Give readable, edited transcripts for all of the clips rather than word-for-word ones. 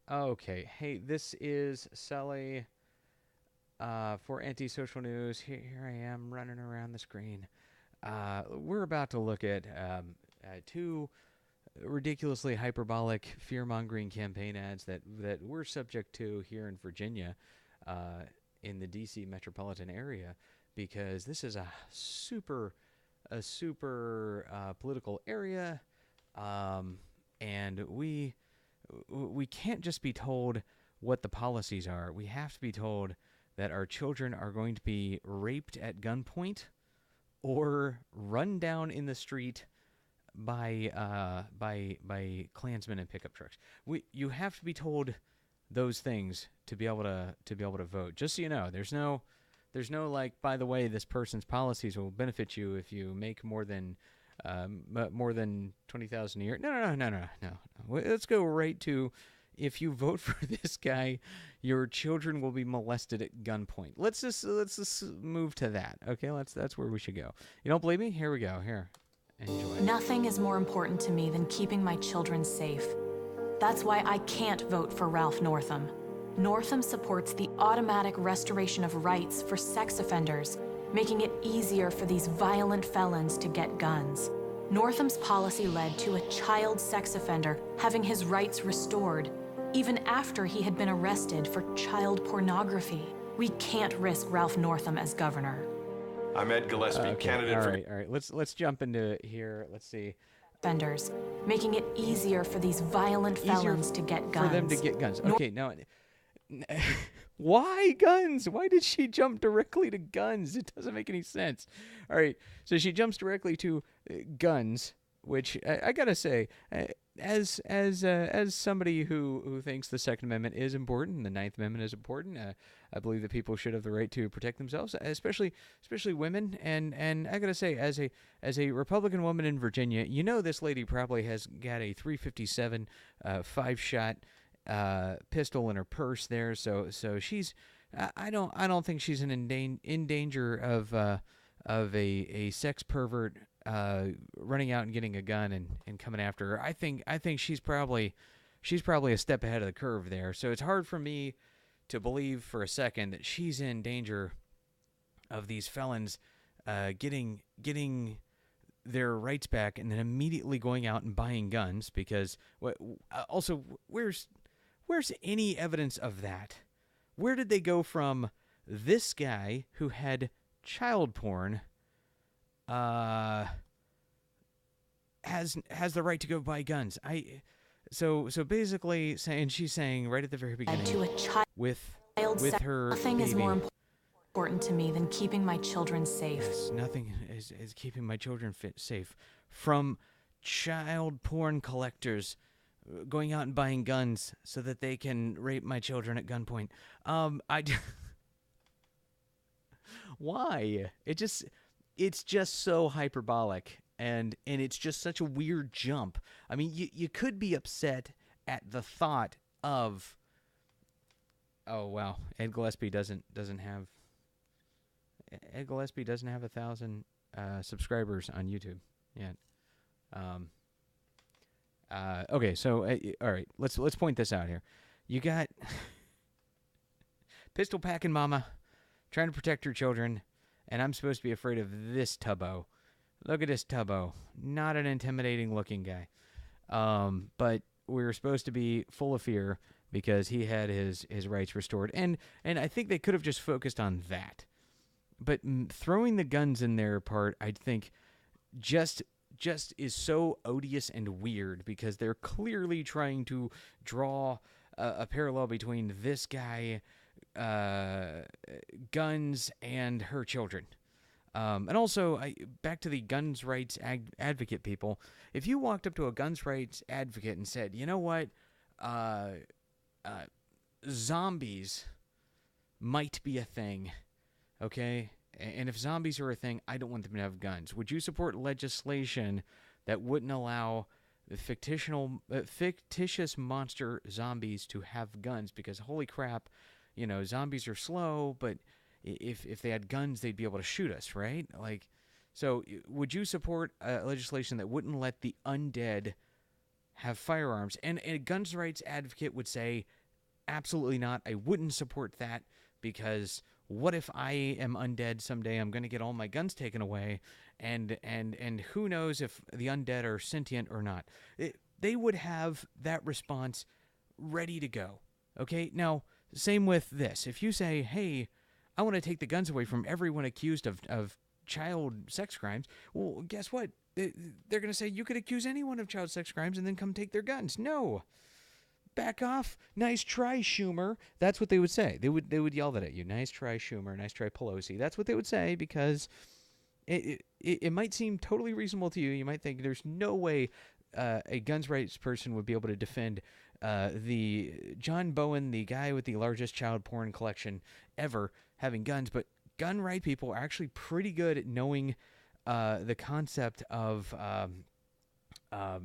Okay. Hey, this is Sully for Antisocial News. Here I am running around the screen. We're about to look at two ridiculously hyperbolic fear-mongering campaign ads that we're subject to here in Virginia, uh, in the D.C. metropolitan area, because this is a super political area, um, and we can't just be told what the policies are. We have to be told that our children are going to be raped at gunpoint or run down in the street by Klansmen and pickup trucks. You have to be told those things to be able to vote. Just so you know, there's no like, by the way, this person's policies will benefit you if you make more than 20,000 a year. No. Let's go right to, if you vote for this guy, your children will be molested at gunpoint. Let's just move to that. Okay, that's where we should go. You don't believe me? Here we go. Here, enjoy. Nothing is more important to me than keeping my children safe. That's why I can't vote for Ralph Northam. Northam supports the automatic restoration of rights for sex offenders, making it easier for these violent felons to get guns. Northam's policy led to a child sex offender having his rights restored, even after he had been arrested for child pornography. We can't risk Ralph Northam as governor. I'm Ed Gillespie, candidate for... All right. Let's jump into it here. Let's see. Offenders, making it easier for these violent felons to get guns. For them to get guns. Okay, now, why guns? Why did she jump directly to guns? It doesn't make any sense. All right, so she jumps directly to guns, which I gotta say, as somebody who thinks the Second Amendment is important, the Ninth Amendment is important. I believe that people should have the right to protect themselves, especially women. And I gotta say, as a Republican woman in Virginia, you know, this lady probably has got a 357 5-shot pistol in her purse there. So she's, I don't think she's in danger of a sex pervert running out and getting a gun and coming after her. I think she's probably a step ahead of the curve there. So it's hard for me to believe for a second that she's in danger of these felons getting their rights back and then immediately going out and buying guns. Because also, where's any evidence of that? Where did they go from this guy who had child porn has the right to go buy guns? So basically saying, she's saying right at the very beginning, to a child with her nothing baby, is more important to me than keeping my children safe. yes, nothing is keeping my children safe from child porn collectors going out and buying guns so that they can rape my children at gunpoint. Why? It's just so hyperbolic, and it's just such a weird jump. I mean, you could be upset at the thought of, oh wow, Ed Gillespie doesn't have 1,000 subscribers on YouTube yet. Okay, so all right, let's point this out here. You got pistol packing mama trying to protect her children, and I'm supposed to be afraid of this tubbo. Look at this tubbo, not an intimidating looking guy, but we're supposed to be full of fear because he had his rights restored, and I think they could have just focused on that. But throwing the guns in there part, I think, just is so odious and weird, because they're clearly trying to draw a parallel between this guy, guns, and her children. And also, back to the guns rights advocate people, if you walked up to a guns rights advocate and said, you know what, zombies might be a thing, okay? And if zombies are a thing, I don't want them to have guns. Would you support legislation that wouldn't allow the fictitious monster zombies to have guns? Because holy crap, you know, zombies are slow, but if they had guns, they'd be able to shoot us, right? Like, so would you support legislation that wouldn't let the undead have firearms. And a guns rights advocate would say, absolutely not. I wouldn't support that, because what if I am undead someday? I'm going to get all my guns taken away, and who knows if the undead are sentient or not. They would have that response ready to go. Okay? Now, same with this. If you say, hey, I want to take the guns away from everyone accused of child sex crimes, well, guess what? They're going to say you could accuse anyone of child sex crimes and then come take their guns. No. Back off. Nice try, Schumer. That's what they would say. They would yell that at you. Nice try, Schumer. Nice try, Pelosi. That's what they would say, because it might seem totally reasonable to you. You might think there's no way a guns rights person would be able to defend the John Bowen, the guy with the largest child porn collection ever, having guns. But gun right people are actually pretty good at knowing the concept of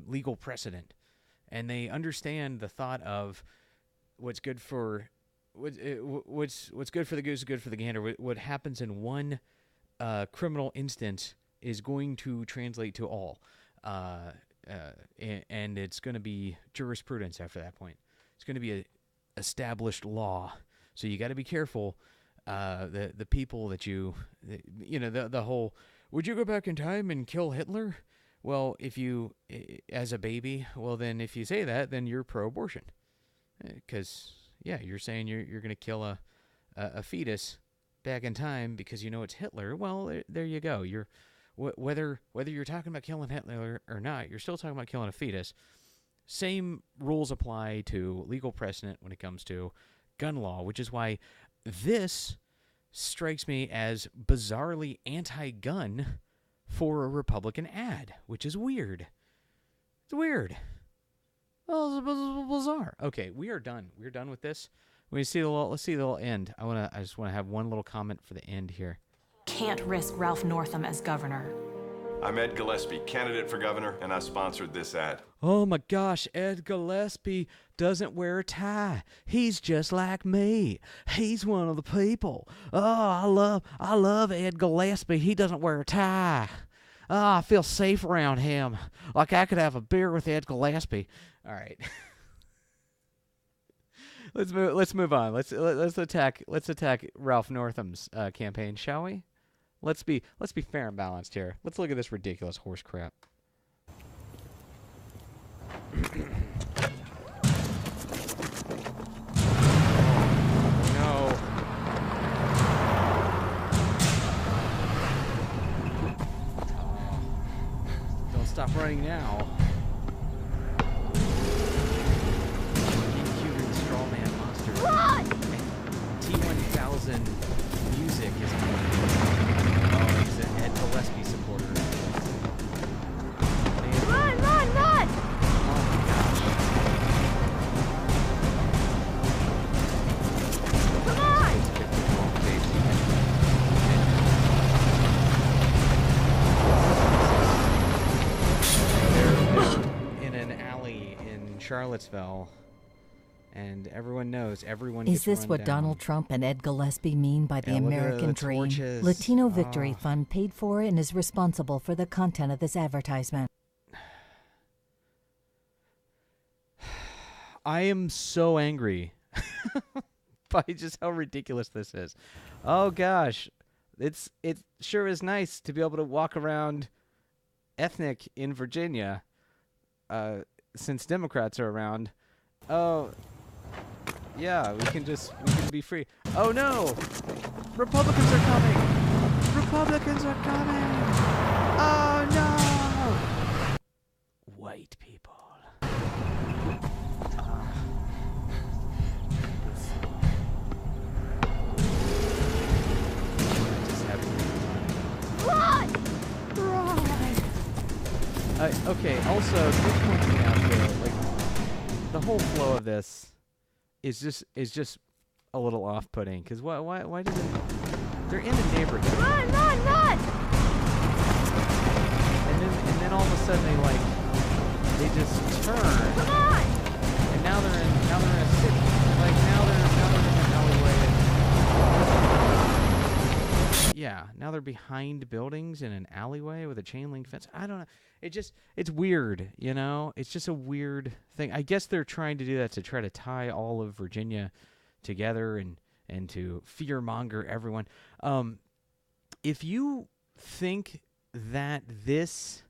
legal precedent. And they understand the thought of what's good for what's good for the goose is good for the gander. What happens in one criminal instance is going to translate to all, and it's going to be jurisprudence after that point. It's going to be a established law. So you got to be careful. The people that the whole, would you go back in time and kill Hitler? Well, if you, as a baby, well, then if you say that, then you're pro-abortion. Because, you're saying you're going to kill a fetus back in time because you know it's Hitler. Well, there you go. You're whether you're talking about killing Hitler or not, you're still talking about killing a fetus. Same rules apply to legal precedent when it comes to gun law, which is why this strikes me as bizarrely anti-gun for a Republican ad, which is weird. It's weird. Well, it's bizarre. Okay, we are done. We're done with this. Let's see the little end. I just want to have one little comment for the end here. Can't risk Ralph Northam as governor. I'm Ed Gillespie, candidate for governor, and I sponsored this ad. Oh my gosh, Ed Gillespie doesn't wear a tie. He's just like me. He's one of the people. Oh, I love Ed Gillespie. He doesn't wear a tie. Oh, I feel safe around him. Like I could have a beer with Ed Gillespie. All right. Let's move on. Let's attack Ralph Northam's campaign, shall we? Let's be fair and balanced here. Let's look at this ridiculous horse crap. No. Don't stop running now. Inhuman strawman monster. Run! T1000 music is playing. Oh, he's an Ed Gillespie supporter. Run! Run! Oh my gosh. Come on! They're in an alley in Charlottesville, and everyone knows everyone Is gets this run what down. Donald Trump and Ed Gillespie mean by the Yeah, look at American the dream? torches. Latino Victory Oh. Fund paid for and is responsible for the content of this advertisement. I am so angry by just how ridiculous this is. Oh gosh, it sure is nice to be able to walk around ethnic in Virginia, since Democrats are around. Oh, yeah, we can be free. Oh no, Republicans are coming. Republicans are coming. Oh no, white people. Run! Okay, also, this points me out here, like, the whole flow of this is just a little off-putting, because why did they're in the neighborhood, Run! and then all of a sudden they just turn, Come on! and now they're in a city, like now they're in an alleyway, and yeah, now they're behind buildings in an alleyway with a chain link fence. I don't know. It's weird, you know? It's just a weird thing. I guess they're trying to do that to try to tie all of Virginia together and to fear-monger everyone. If you think that this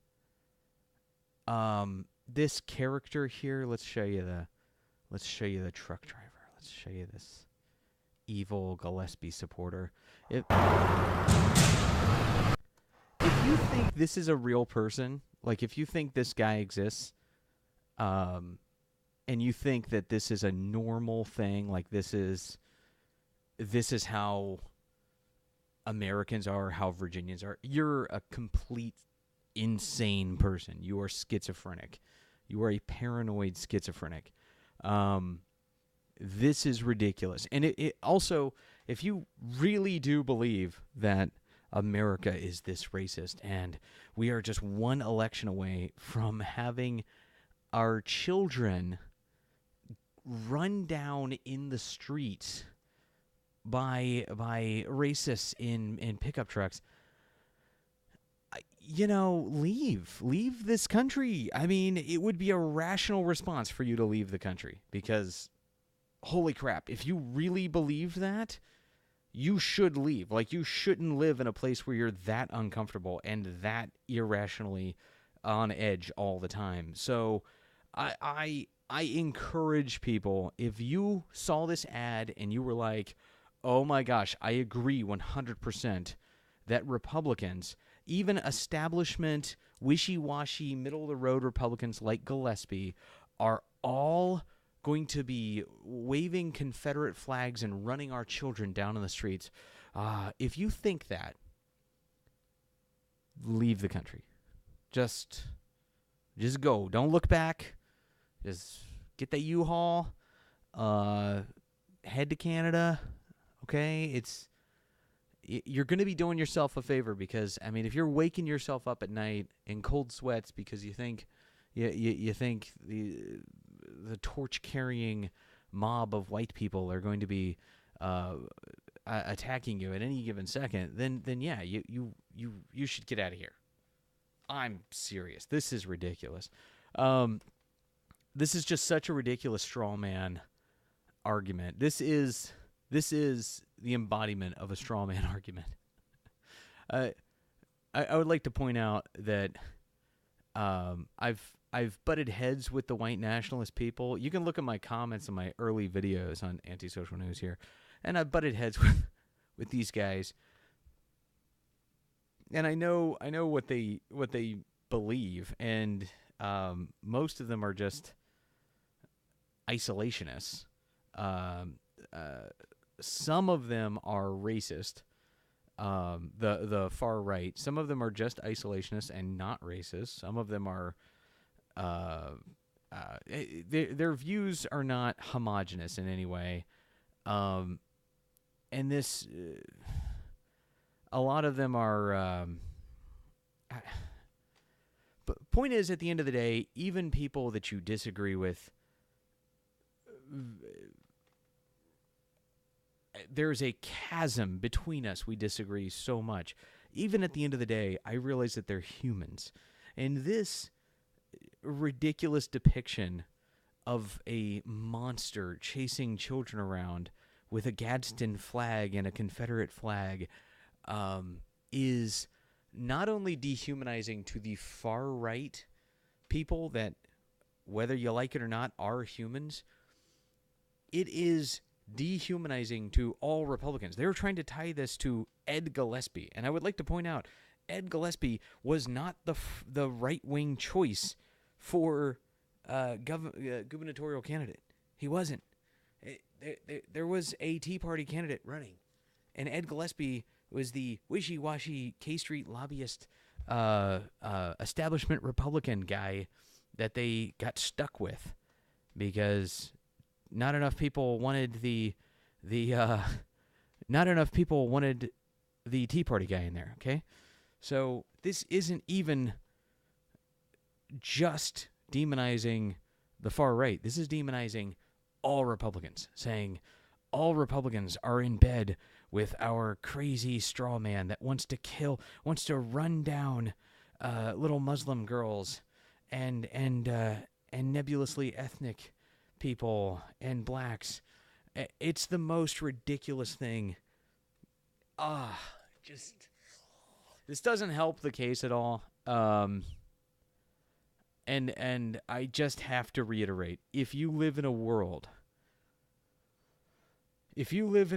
character here, let's show you the truck driver. Let's show you this evil Gillespie supporter. If you think this is a real person, like if you think this guy exists, and you think that this is a normal thing, like this is how Americans are, how Virginians are, you're a complete insane person. You are schizophrenic. You are a paranoid schizophrenic. This is ridiculous. And it also, if you really do believe that America is this racist and we are just one election away from having our children run down in the streets by racists in pickup trucks, leave this country. I mean, it would be a rational response for you to leave the country because, holy crap, if you really believe that, you should leave. Like, you shouldn't live in a place where you're that uncomfortable and that irrationally on edge all the time. So I encourage people, if you saw this ad and you were like, oh my gosh, I agree 100% that Republicans, even establishment, wishy-washy, middle-of-the-road Republicans like Gillespie, are all going to be waving Confederate flags and running our children down in the streets. If you think that, leave the country. Just go. Don't look back. Just get that U-Haul. Head to Canada. Okay? You're going to be doing yourself a favor because, I mean, if you're waking yourself up at night in cold sweats because you think you think the torch-carrying mob of white people are going to be attacking you at any given second, then yeah, you should get out of here. I'm serious. This is ridiculous. This is just such a ridiculous straw man argument. This is the embodiment of a straw man argument. I would like to point out that I've butted heads with the white nationalist people. You can look at my comments on my early videos on Antisocial News here, and I've butted heads with these guys. And I know what they believe, and most of them are just isolationists. Some of them are racist. The far right. Some of them are just isolationists and not racist. Some of them are. Their views are not homogenous in any way. And this, a lot of them are. But point is, at the end of the day, even people that you disagree with, there's a chasm between us. We disagree so much. Even at the end of the day, I realize that they're humans. And this ridiculous depiction of a monster chasing children around with a Gadsden flag and a Confederate flag is not only dehumanizing to the far right people that, whether you like it or not, are humans, it is dehumanizing to all Republicans. They were trying to tie this to Ed Gillespie, and I would like to point out, Ed Gillespie was not the right-wing choice for gubernatorial candidate. He wasn't. There was a Tea Party candidate running, and Ed Gillespie was the wishy-washy K Street lobbyist, establishment Republican guy that they got stuck with because not enough people wanted the Tea Party guy in there. Okay, so this isn't even just demonizing the far right. This is demonizing all Republicans, saying all Republicans are in bed with our crazy straw man that wants to run down little Muslim girls and nebulously ethnic people and blacks. It's the most ridiculous thing. This doesn't help the case at all. And I just have to reiterate, if you live in a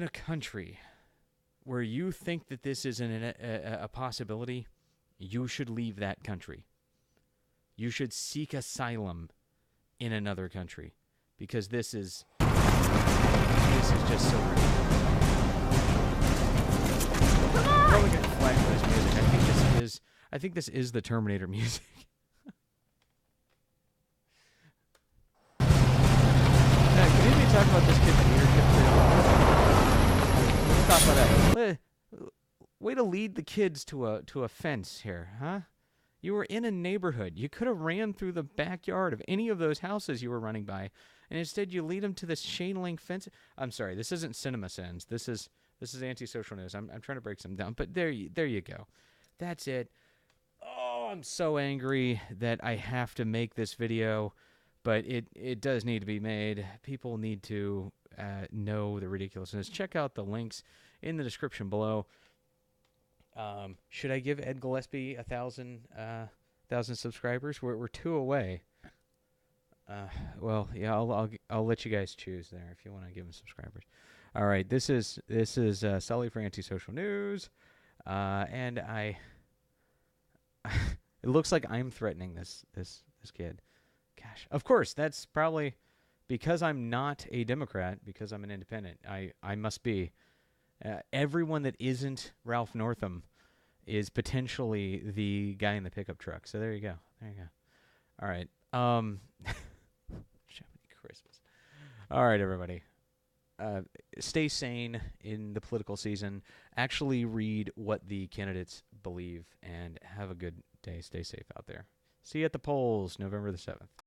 country where you think that this is a possibility, you should leave that country. You should seek asylum in another country, because this is just so ridiculous. I'm probably getting flagged for this music. I think this is the Terminator music. Can anybody talk about this kid's leadership too? Let's talk about that. Way to lead the kids to a fence here, huh? You were in a neighborhood. You could have ran through the backyard of any of those houses you were running by, and instead you lead them to this chain link fence. I'm sorry, this isn't Cinema Sins. This is antisocial news. I'm trying to break some down, but there you go. That's it. Oh, I'm so angry that I have to make this video, but it does need to be made. People need to know the ridiculousness. Check out the links in the description below. Should I give Ed Gillespie 1,000 subscribers? We're 2 away. Well, yeah, I'll let you guys choose there if you want to give him subscribers. All right, this is Sully for Antisocial News, and it looks like I'm threatening this kid. Gosh, of course, that's probably because I'm not a Democrat, because I'm an independent. I must be. Everyone that isn't Ralph Northam is potentially the guy in the pickup truck. So there you go. All right. Christmas. All right, everybody. Stay sane in the political season. Actually read what the candidates believe, and have a good day. Stay safe out there. See you at the polls, November the 7th.